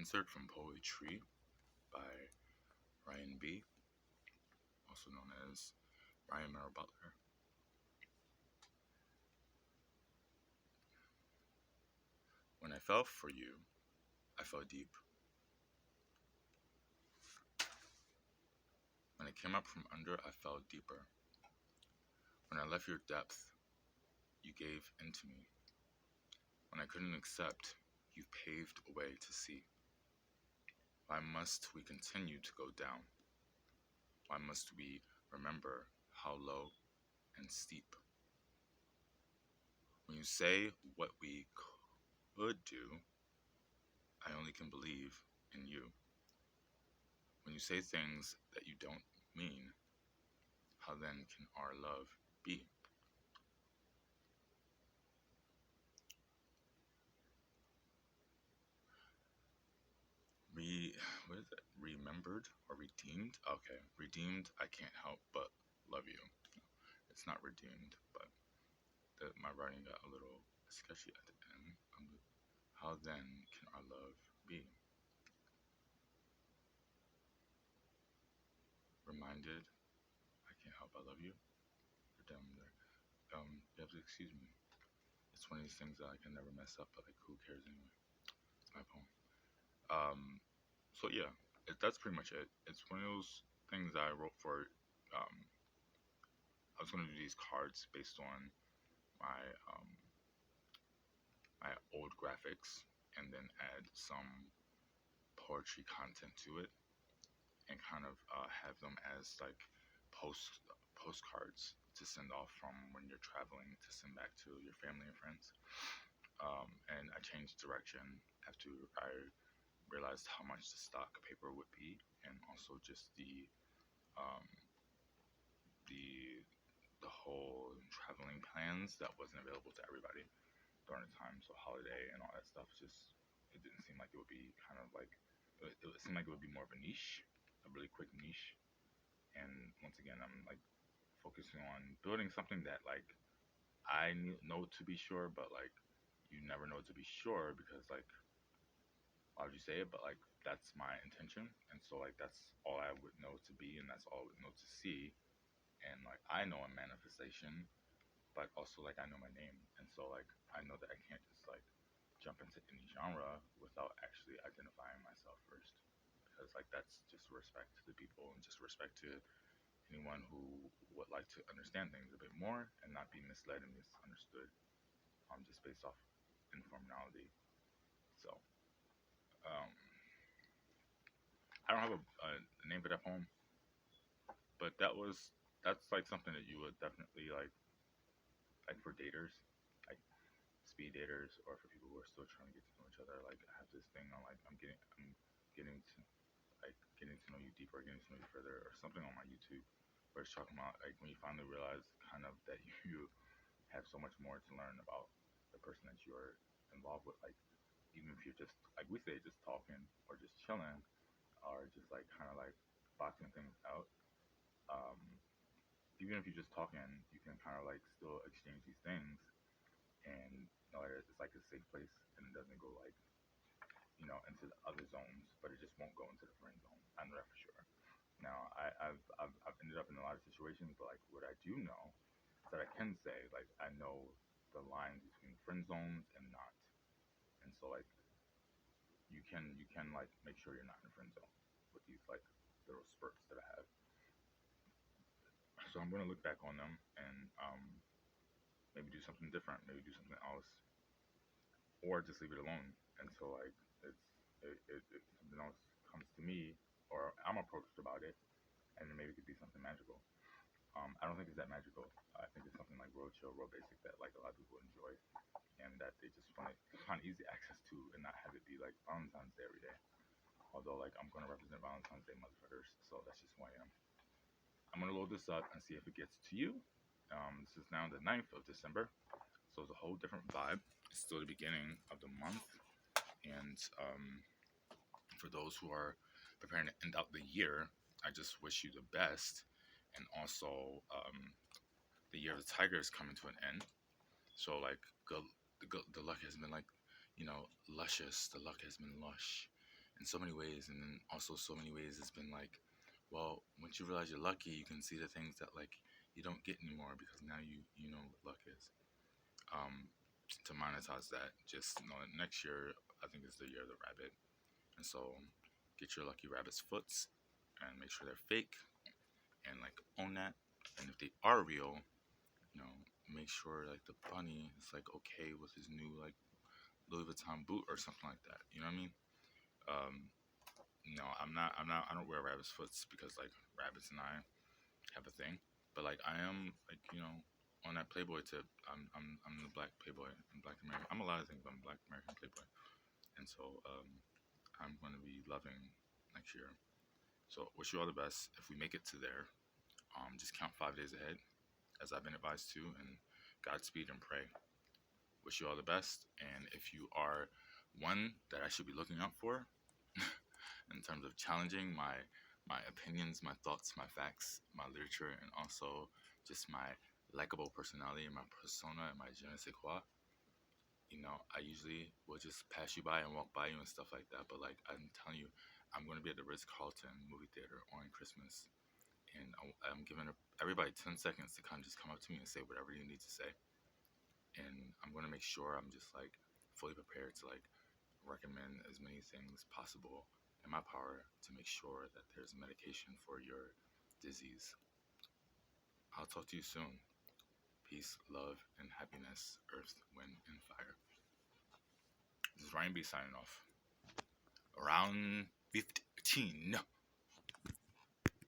Insert from Poetry by Ryan B., also known as Ryan Merrill Butler. When I fell for you, I fell deep. When I came up from under, I fell deeper. When I left your depth, you gave into me. When I couldn't accept, you paved a way to see. Why must we continue to go down? Why must we remember how low and steep? When you say what we could do, I only can believe in you. When you say things that you don't mean, how then can our love be? What is it? Remembered or redeemed? Okay, redeemed. I can't help but love you. It's not redeemed, but my writing got a little sketchy at the end. How then can our love be? Reminded, I can't help but love you. You have to excuse me. It's one of these things that I can never mess up, but like, who cares anyway? It's my poem. Um, so yeah, that's pretty much it. It's one of those things that I wrote for. Um, I was gonna do these cards based on my my old graphics, and then add some poetry content to it, and kind of have them as like postcards to send off from when you're traveling to send back to your family and friends. And I changed direction after I realized how much the stock paper would be, and also just um, the whole traveling plans that wasn't available to everybody during the time. So holiday and all that stuff, just it didn't seem like it would be kind of like it seemed like it would be more of a niche, a really quick niche. And once again, I'm like focusing on building something that like know to be sure, but like you never know to be sure because like why would you say it? But like that's my intention, and so like that's all I would know to be, and that's all I would know to see. And like I know a manifestation, but also like I know my name, and so like I know that I can't just like jump into any genre without actually identifying myself first, because like that's just respect to the people and just respect to anyone who would like to understand things a bit more and not be misled and misunderstood just based off informality. So um, I don't have a name for that poem, but that's like something that you would definitely like for daters, like speed daters, or for people who are still trying to get to know each other. Like I have this thing on like I'm getting to getting to know you deeper, getting to know you further, or something on my YouTube where it's talking about like when you finally realize kind of that you have so much more to learn about the person that you're involved with. Like even if you're just like we say, just talking or just chilling, or just like kind of like boxing things out. Um, Even if you're just talking, you can kind of like still exchange these things, and you know it's like a safe place, and it doesn't go like into the other zones, but it just won't go into the friend zone. I know that for sure. Now I've ended up in a lot of situations, but like what I do know is that I can say like I know the lines between friend zones and not, and so like you can like make sure you're not in a friend zone with these like little spurts that I have. So I'm gonna look back on them and maybe do something different, maybe do something else, or just leave it alone until like something else comes to me, or I'm approached about it, and then maybe it could be something magical. I don't think it's that magical. I think it's something like real chill, real basic that like a lot of people enjoy, and that they just want to find easy access to, and not have it be like Valentine's Day every day. Although like I'm gonna represent Valentine's Day motherfuckers, so that's just who I am. I'm gonna load this up and see if it gets to you. This is now the 9th of December, so it's a whole different vibe. It's still the beginning of the month, and for those who are preparing to end out the year, I just wish you the best. And also, the year of the tiger is coming to an end, so like the luck has been like luscious. The luck has been lush, in so many ways, and then also so many ways it's been like, well, once you realize you're lucky, you can see the things that like you don't get anymore because now you know what luck is. Um, to monetize that, just know that next year I think is the year of the rabbit, and so get your lucky rabbit's foots and make sure they're fake and like own that. And if they are real, you know, make sure like the bunny is like okay with his new like Louis Vuitton boot or something like that. You know what I mean? Um, no, I'm not. I'm not. I don't wear rabbit's foots because like rabbits and I have a thing. But like I am like on that Playboy tip. I'm the black Playboy. I'm Black American. I'm a lot of things. But I'm Black American Playboy. And so I'm going to be loving next year. So wish you all the best. If we make it to there, just count 5 days ahead, as I've been advised to, and Godspeed and pray. Wish you all the best. And if you are one that I should be looking out for, in terms of challenging my opinions, my thoughts, my facts, my literature, and also just my likable personality and my persona and my je ne sais quoi. I usually will just pass you by and walk by you and stuff like that. But like I'm telling you, I'm going to be at the Ritz Carlton movie theater on Christmas, and I'm giving everybody 10 seconds to kind of just come up to me and say whatever you need to say, and I'm going to make sure I'm just like fully prepared to like recommend as many things possible in my power to make sure that there's medication for your disease. I'll talk to you soon. Peace, love, and happiness, earth, wind, and fire. This is Ryan B signing off. Round 15.